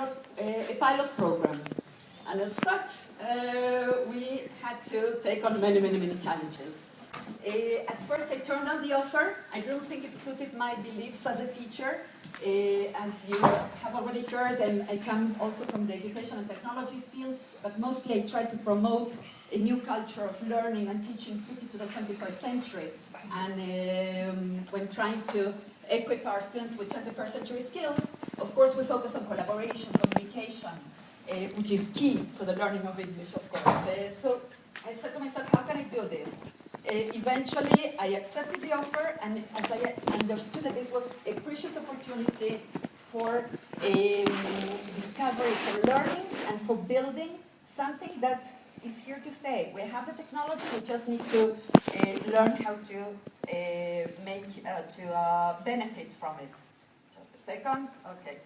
a pilot program. And as such, we had to take on many challenges. At first, I turned down the offer. I don't think it suited my beliefs as a teacher. As you have already heard, and I come also from the education and technologies field, but mostly I try to promote a new culture of learning and teaching suited to the 21st century. And when trying to equip our students with 21st century skills, of course we focus on collaboration, communication, which is key for the learning of English, of course. So I said to myself, how can I do this? Eventually, I accepted the offer, and as I understood that this was a precious opportunity for discovery, for learning, and for building something that is here to stay. We have the technology, we just need to learn how to benefit from it. Just a second. Okay.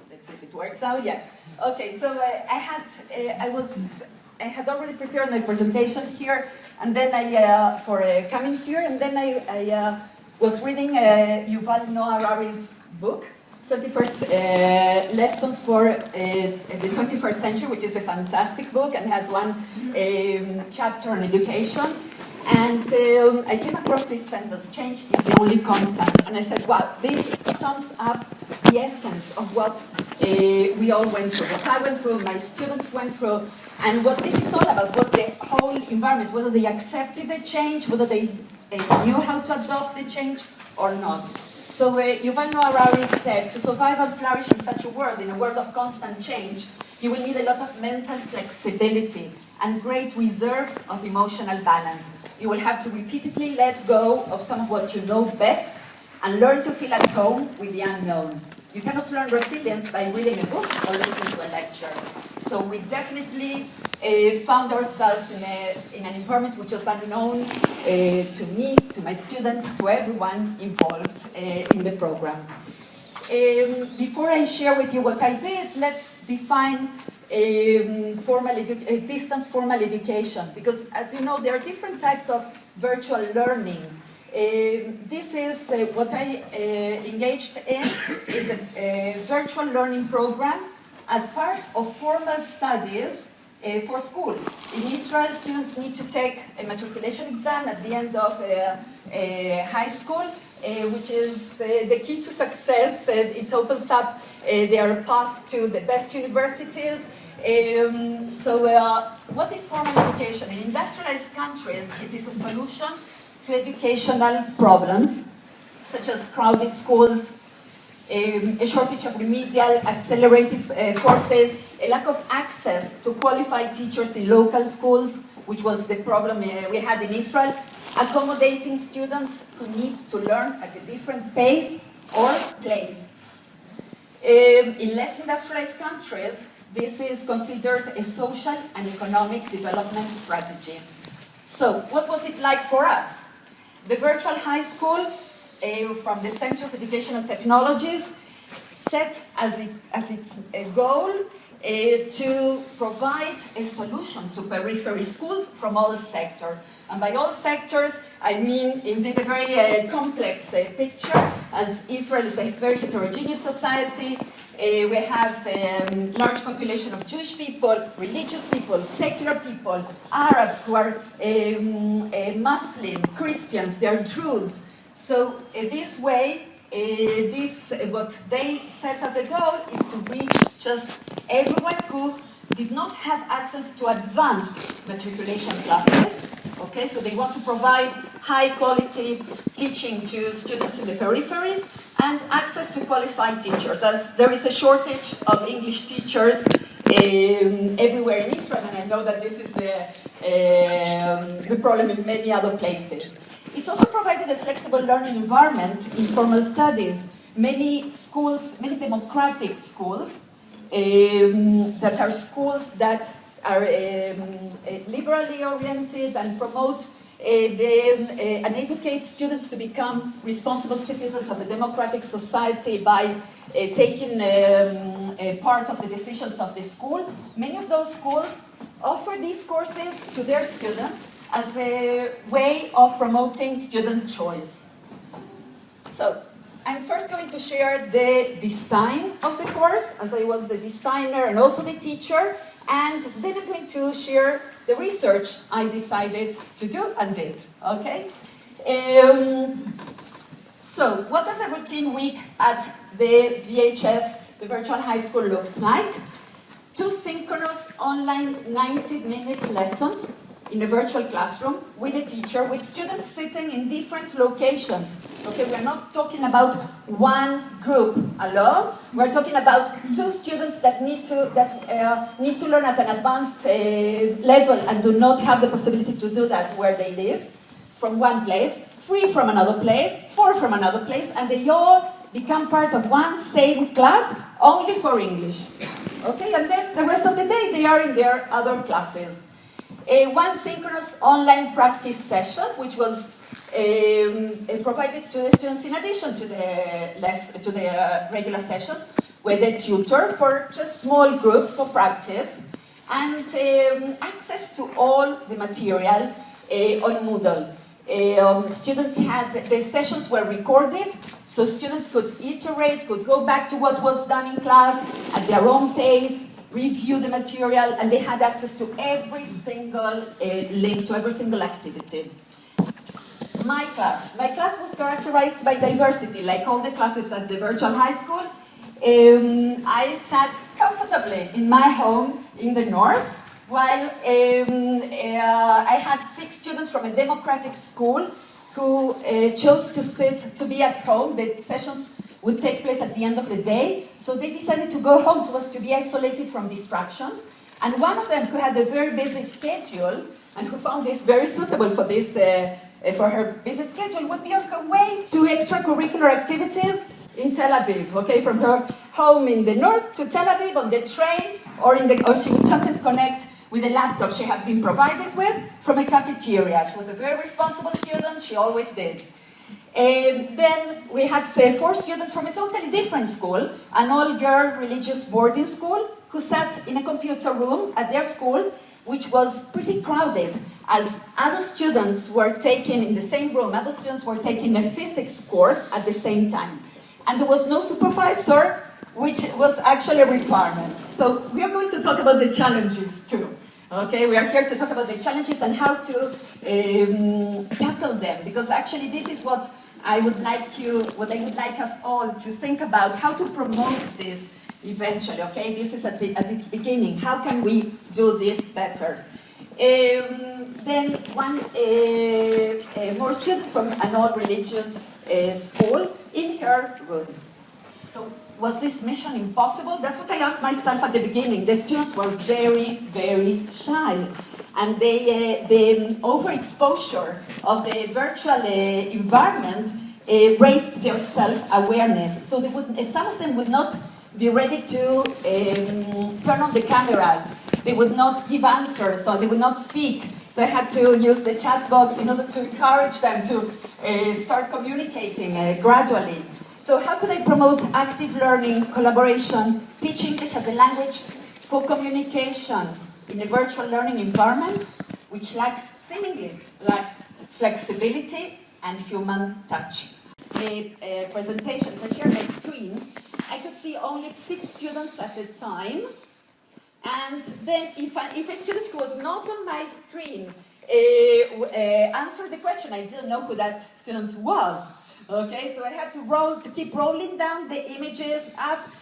Let's see if it works out. Yes. Okay. So I had already prepared my presentation here, and then for coming here, and then I was reading Yuval Noah Harari's book, 21st Lessons for the 21st Century, which is a fantastic book and has one chapter on education. And I came across this sentence, change is the only constant. And I said, wow, this sums up the essence of what we all went through, what I went through, my students went through, and what this is all about, what the whole environment, whether they accepted the change, whether they knew how to adopt the change or not. So Yuval Noah Harari said, to survive and flourish in such a world, in a world of constant change, you will need a lot of mental flexibility and great reserves of emotional balance. You will have to repeatedly let go of some of what you know best and learn to feel at home with the unknown. You cannot learn resilience by reading a book or listening to a lecture. So we definitely found ourselves in an environment which was unknown to me, to my students, to everyone involved in the program. Before I share with you what I did, let's define distance formal education, because as you know, there are different types of virtual learning. This is what I engaged in, is a virtual learning program as part of formal studies for school. In Israel, students need to take a matriculation exam at the end of high school, which is the key to success. It opens up their path to the best universities. What is formal education? In industrialized countries, it is a solution to educational problems, such as crowded schools, a shortage of remedial, accelerated courses, a lack of access to qualified teachers in local schools, which was the problem we had in Israel, accommodating students who need to learn at a different pace or place. In less industrialized countries, this is considered a social and economic development strategy. So, what was it like for us? The virtual high school from the Center of Education and Technologies set as its goal to provide a solution to periphery schools from all sectors. And by all sectors, I mean indeed a very complex picture, as Israel is a very heterogeneous society. We have a large population of Jewish people, religious people, secular people, Arabs who are Muslim, Christians, they are Jews. So this way, what they set as a goal is to reach just everyone who did not have access to advanced matriculation classes. Okay, so they want to provide high quality teaching to students in the periphery and access to qualified teachers, as there is a shortage of English teachers everywhere in Israel, and I know that this is the problem in many other places. It also provided a flexible learning environment in formal studies. Many schools, many democratic schools, that are schools that are liberally oriented and promote and educate students to become responsible citizens of the democratic society by taking part of the decisions of the school. Many of those schools offer these courses to their students as a way of promoting student choice. So, I'm first going to share the design of the course, as I was the designer and also the teacher, and then I'm going to share the research I decided to do and did, okay? So, what does a routine week at the VHS, the Virtual High School, looks like? 2 synchronous online 90-minute lessons in a virtual classroom with a teacher, with students sitting in different locations. Okay, we're not talking about one group alone. We're talking about 2 students that need to learn at an advanced level and do not have the possibility to do that where they live, from one place, 3 from another place, 4 from another place, and they all become part of one same class only for English. Okay, and then the rest of the day they are in their other classes. One synchronous online practice session, which was provided to the students in addition to the regular sessions, with a tutor for just small groups for practice, and access to all the material on Moodle. Students the sessions were recorded, so students could iterate, could go back to what was done in class at their own pace, review the material, and they had access to every single link, to every single activity. My class was characterized by diversity, like all the classes at the Virtual High School. I sat comfortably in my home in the north, while I had 6 students from a democratic school who chose to be at home. The sessions would take place at the end of the day, so they decided to go home so as to be isolated from distractions. And one of them, who had a very busy schedule and who found this very suitable for for her busy schedule, would be on her way to extracurricular activities in Tel Aviv. Okay, from her home in the north to Tel Aviv on the train, or she would sometimes connect with a laptop she had been provided with from a cafeteria. She was a very responsible student, she always did. Then we had 4 students from a totally different school, an all-girl religious boarding school, who sat in a computer room at their school, which was pretty crowded, as other students were taking, in the same room, other students were taking a physics course at the same time. And there was no supervisor, which was actually a requirement. So we are going to talk about the challenges too. Okay, we are here to talk about the challenges and how to tackle them, because actually this is what I would like us all to think about, how to promote this eventually. Okay, this is at its beginning. How can we do this better? Then one more student from an all-religious school in her room. So, was this mission impossible? That's what I asked myself at the beginning. The students were very, very shy. And the overexposure of the virtual environment raised their self-awareness. So some of them would not be ready to turn on the cameras. They would not give answers, so they would not speak. So I had to use the chat box in order to encourage them to start communicating gradually. So how could I promote active learning, collaboration, teach English as a language for communication in a virtual learning environment which seemingly lacks flexibility and human touch? The presentation, I shared my screen, I could see only 6 students at a time. And then if a student who was not on my screen answered the question, I didn't know who that student was. Okay, so I had to keep rolling down the images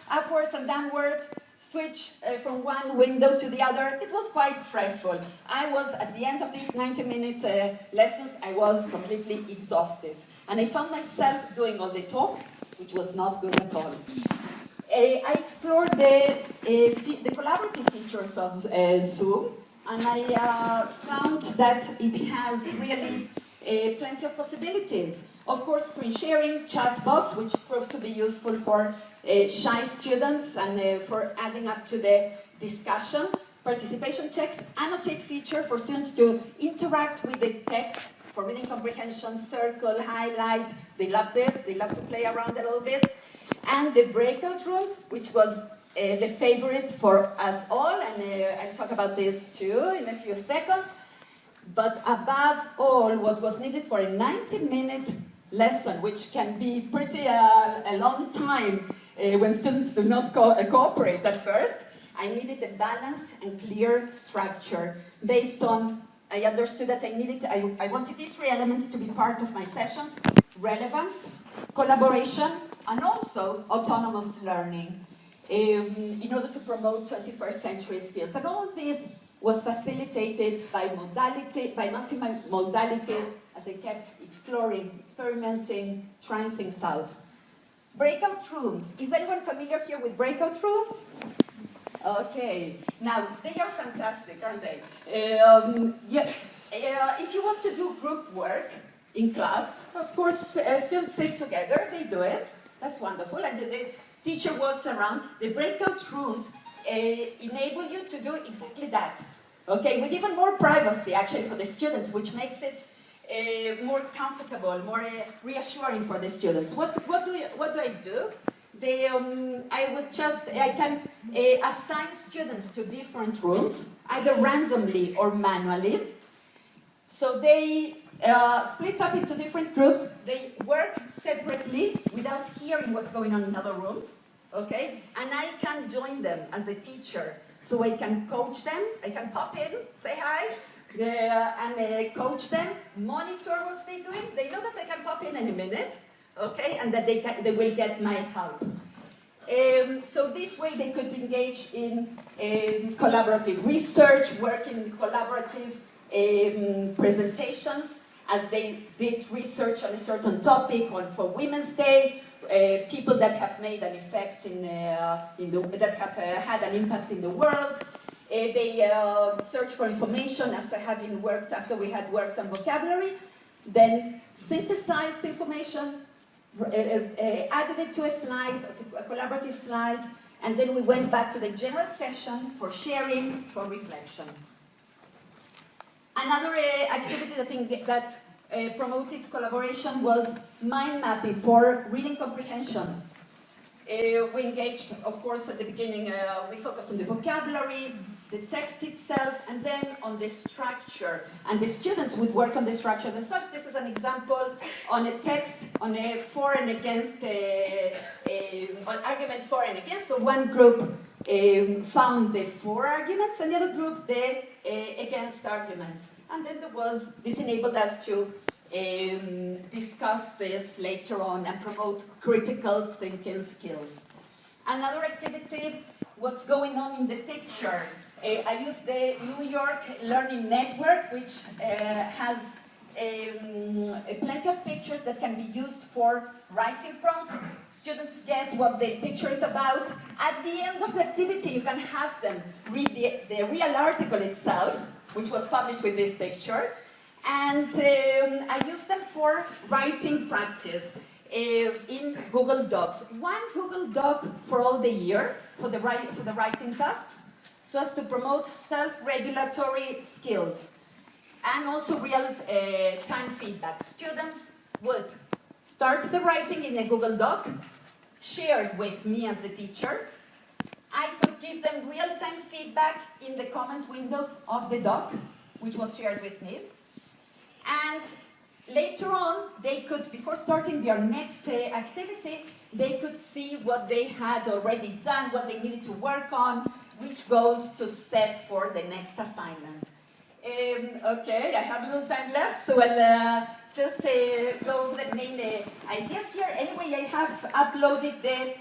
upwards and downwards, switch from one window to the other. It was quite stressful. At the end of these 90-minute lessons, I was completely exhausted. And I found myself doing all the talk, which was not good at all. I explored the collaborative features of Zoom, and I found that it has really plenty of possibilities. Of course, screen sharing, chat box, which proved to be useful for shy students and for adding up to the discussion, participation checks, annotate feature for students to interact with the text for reading comprehension, circle, highlight. They love this, they love to play around a little bit. And the breakout rooms, which was the favorite for us all, and I'll talk about this too in a few seconds. But above all, what was needed for a 90-minute lesson, which can be pretty a long time when students do not cooperate at first, I needed a balanced and clear structure based on, I understood that I wanted these three elements to be part of my sessions: relevance, collaboration, and also autonomous learning, in order to promote 21st century skills. And all this was facilitated by multi-modality, as I kept exploring, experimenting, trying things out. Breakout rooms. Is anyone familiar here with breakout rooms? Okay. Now, they are fantastic, aren't they? If you want to do group work in class, of course, students sit together, they do it. That's wonderful. And the teacher walks around. The breakout rooms enable you to do exactly that. Okay, with even more privacy, actually, for the students, which makes it more comfortable, more reassuring for the students. What do I do? I can assign students to different rooms, either randomly or manually. So they split up into different groups. They work separately without hearing what's going on in other rooms. Okay, and I can join them as a teacher. So I can coach them, I can pop in, say hi, and coach them, monitor what they're doing. They know that I can pop in a minute, okay, and that they will get my help. So this way they could engage in collaborative research, work in collaborative presentations, as they did research on a certain topic, or for Women's Day, people that have made an effect that have had an impact in the world. They search for information after we had worked on vocabulary, then synthesized information, added it to a slide, a collaborative slide, and then we went back to the general session for sharing, for reflection. Another activity that promoted collaboration was mind mapping for reading comprehension. We engaged, of course, at the beginning, we focused on the vocabulary, the text itself, and then on the structure. And the students would work on the structure themselves. This is an example on a text, on a for and against, on arguments for and against. So one group found the for arguments, and the other group the against arguments. And then this enabled us to discuss this later on and promote critical thinking skills. Another activity, what's going on in the picture. I used the New York Learning Network, which has plenty of pictures that can be used for writing prompts. Students guess what the picture is about. At the end of the activity, you can have them read the real article itself, which was published with this picture. And I use them for writing practice in Google Docs. One Google Doc for all the year for the writing tasks, so as to promote self-regulatory skills and also real-time feedback. Students would start the writing in a Google Doc, shared with me as the teacher. I could give them real-time feedback in the comment windows of the doc, which was shared with me. And later on, they could, before starting their next activity, they could see what they had already done, what they needed to work on, which goals to set for the next assignment. Okay, I have a little time left, so I'll just go over the main ideas here. Anyway, I have uploaded the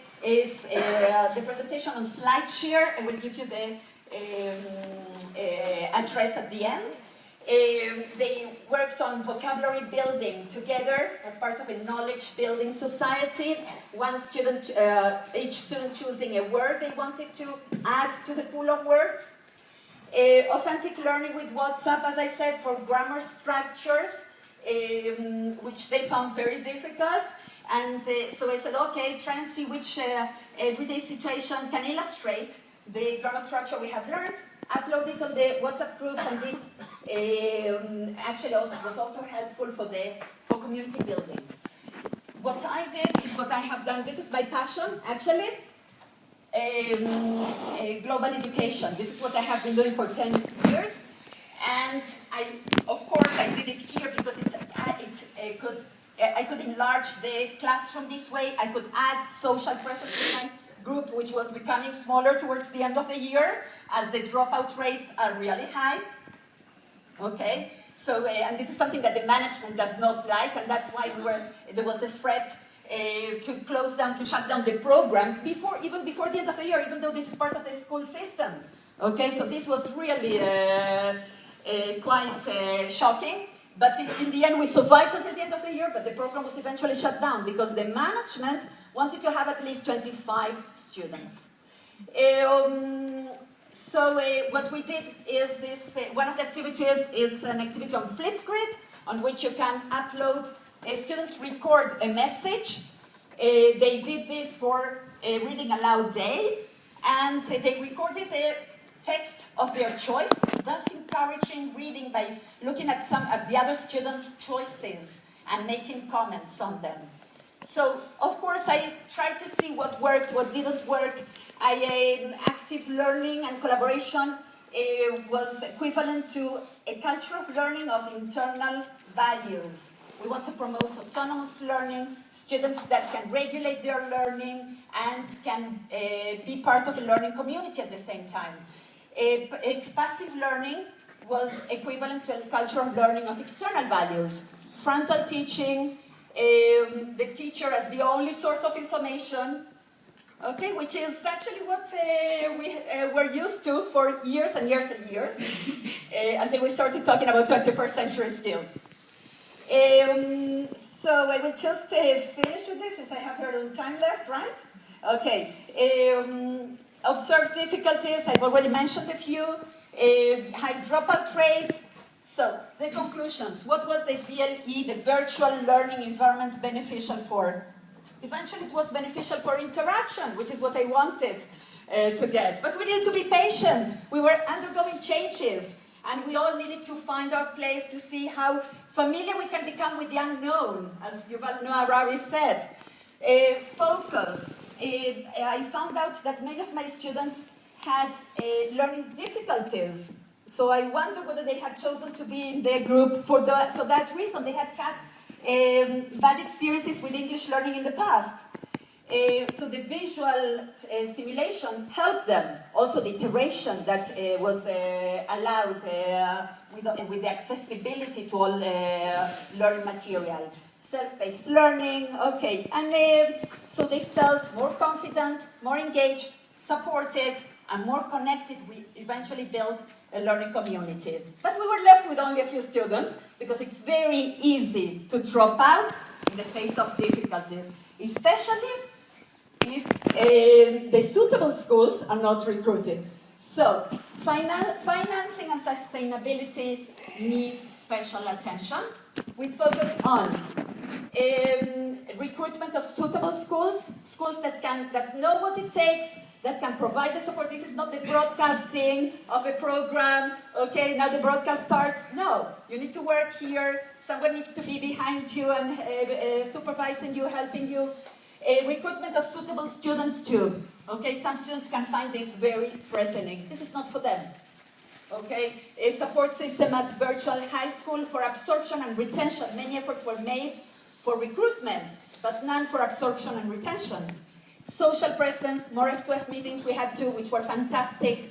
presentation on SlideShare. I will give you the address at the end. They worked on vocabulary building together as part of a knowledge building society. Each student choosing a word they wanted to add to the pool of words. Authentic learning with WhatsApp, as I said, for grammar structures, which they found very difficult. And so I said, okay, try and see which everyday situation can illustrate the grammar structure we have learned. Upload it on the WhatsApp group, and this actually was also helpful for community building. What I did is what I have done. This is my passion, actually. Global education. This is what I have been doing for 10 years. And of course, I did it here because it could I could enlarge the classroom this way. I could add social presence in my group, which was becoming smaller towards the end of the year, as the dropout rates are really high. Okay, so and this is something that the management does not like, and that's why there was a threat to close down, to shut down the program even before the end of the year, even though this is part of the school system. Okay, so this was really quite shocking. But in the end, we survived until the end of the year, but the program was eventually shut down because the management wanted to have at least 25 students. So what we did is this, one of the activities is an activity on Flipgrid, on which you can upload, students record a message. They did this for a reading aloud day, and they recorded a text of their choice, thus encouraging reading by looking at the other students' choices and making comments on them. So, of course, I tried to see what worked, what didn't work. Active learning and collaboration was equivalent to a culture of learning of internal values. We want to promote autonomous learning, students that can regulate their learning and can be part of a learning community at the same time. Passive learning was equivalent to a culture of learning of external values. Frontal teaching, the teacher as the only source of information, okay, which is actually what we were used to for years and years and years, until we started talking about 21st century skills. So I will just finish with this, since I have very little time left, right? Okay. Observed difficulties, I've already mentioned a few. High dropout rates. So, the conclusions. What was the VLE, the virtual learning environment, beneficial for? Eventually it was beneficial for interaction, which is what I wanted to get. But we needed to be patient. We were undergoing changes, and we all needed to find our place to see how familiar we can become with the unknown, as Yuval Noah Harari said. Focus. I found out that many of my students had learning difficulties. So I wonder whether they had chosen to be in the group for that reason. They had had bad experiences with English learning in the past. So the visual stimulation helped them. Also the iteration that was allowed with the accessibility to all learning material. Self-paced learning, okay. And so they felt more confident, more engaged, supported, and more connected. We eventually built a learning community. But we were left with only a few students, because it's very easy to drop out in the face of difficulties, especially if the suitable schools are not recruited. So, financing and sustainability need special attention. We focus on recruitment of suitable schools, schools that know what it takes, that can provide the support. This is not the broadcasting of a program, okay, now the broadcast starts. No, you need to work here, someone needs to be behind you and supervising you, helping you. Recruitment of suitable students too. Okay, some students can find this very threatening. This is not for them. Okay, a support system at virtual high school for absorption and retention. Many efforts were made for recruitment, but none for absorption and retention. Social presence, more F2F meetings we had too, which were fantastic.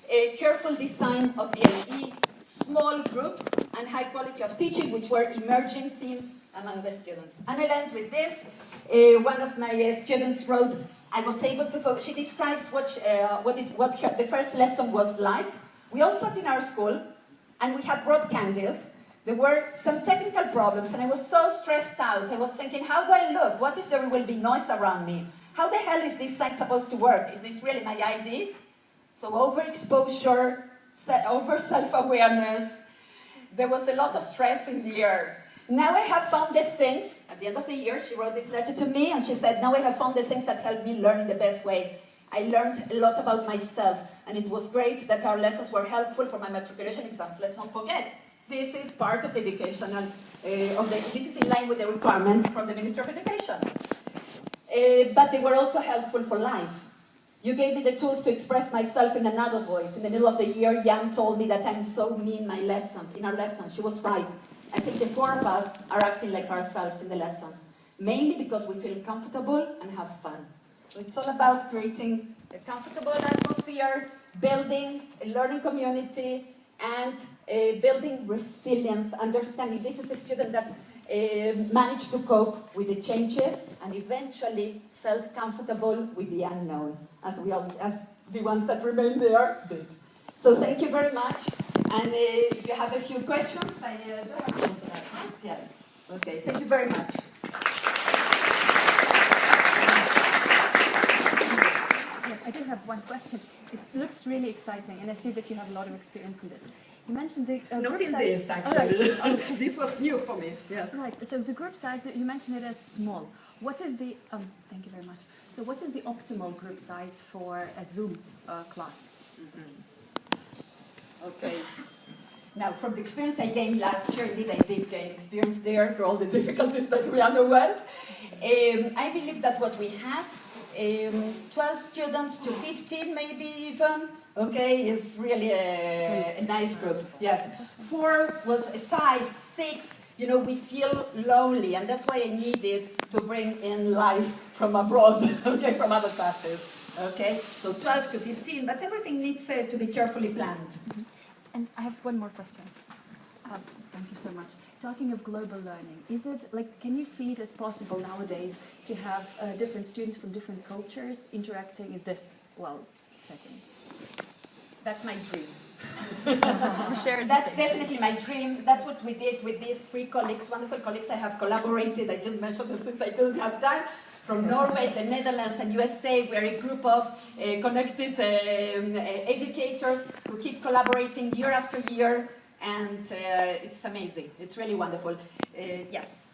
A careful design of VLE, small groups, and high quality of teaching, which were emerging themes among the students. And I'll end with this. One of my students wrote, I was able to focus. She describes what the first lesson was like. We all sat in our school, and we had brought candies. There were some technical problems, and I was so stressed out. I was thinking, how do I look? What if there will be noise around me? How the hell is this site supposed to work? Is this really my ID? So overexposure, over self-awareness. There was a lot of stress in the air. Now I have found the things, at the end of the year, she wrote this letter to me, and she said, now I have found the things that helped me learn in the best way. I learned a lot about myself, and it was great that our lessons were helpful for my matriculation exams. Let's not forget, this is part of educational, this is in line with the requirements from the Ministry of Education. But they were also helpful for life. You gave me the tools to express myself in another voice. In the middle of the year, Yam told me that I'm so mean in our lessons. She was right. I think the four of us are acting like ourselves in the lessons, mainly because we feel comfortable and have fun. So it's all about creating a comfortable atmosphere, building a learning community, and building resilience, understanding. This is a student that managed to cope with the changes and eventually felt comfortable with the unknown, as the ones that remain there did. So thank you very much. And if you have a few questions, I do have time for that, right? Yes. Okay, thank you very much. I do have one question. It looks really exciting, and I see that you have a lot of experience in this. You mentioned the Not group in size. this, actually. Oh, right. This was new for me. Yes. Right. So the group size, you mentioned it as small. What is the? Thank you very much. So what is the optimal group size for a Zoom class? Okay. Now, from the experience I gained last year, indeed I did gain experience there through all the difficulties that we underwent. I believe that what we had, 12 students to 15 maybe even, okay, is really a nice group. Yes. 4 was 5, 6, you know, we feel lonely, and that's why I needed to bring in life from abroad, okay, from other classes. Okay, so 12 to 15, but everything needs to be carefully planned. Mm-hmm. And I have one more question. Thank you so much. Talking of global learning, is it like, can you see it as possible nowadays to have different students from different cultures interacting in this, setting? That's my dream. That's definitely my dream. That's what we did with these 3 colleagues, wonderful colleagues I have collaborated. I didn't mention them since I didn't have time. From Norway, the Netherlands, and USA, we're a group of connected educators who keep collaborating year after year, and it's amazing. It's really wonderful. Yes.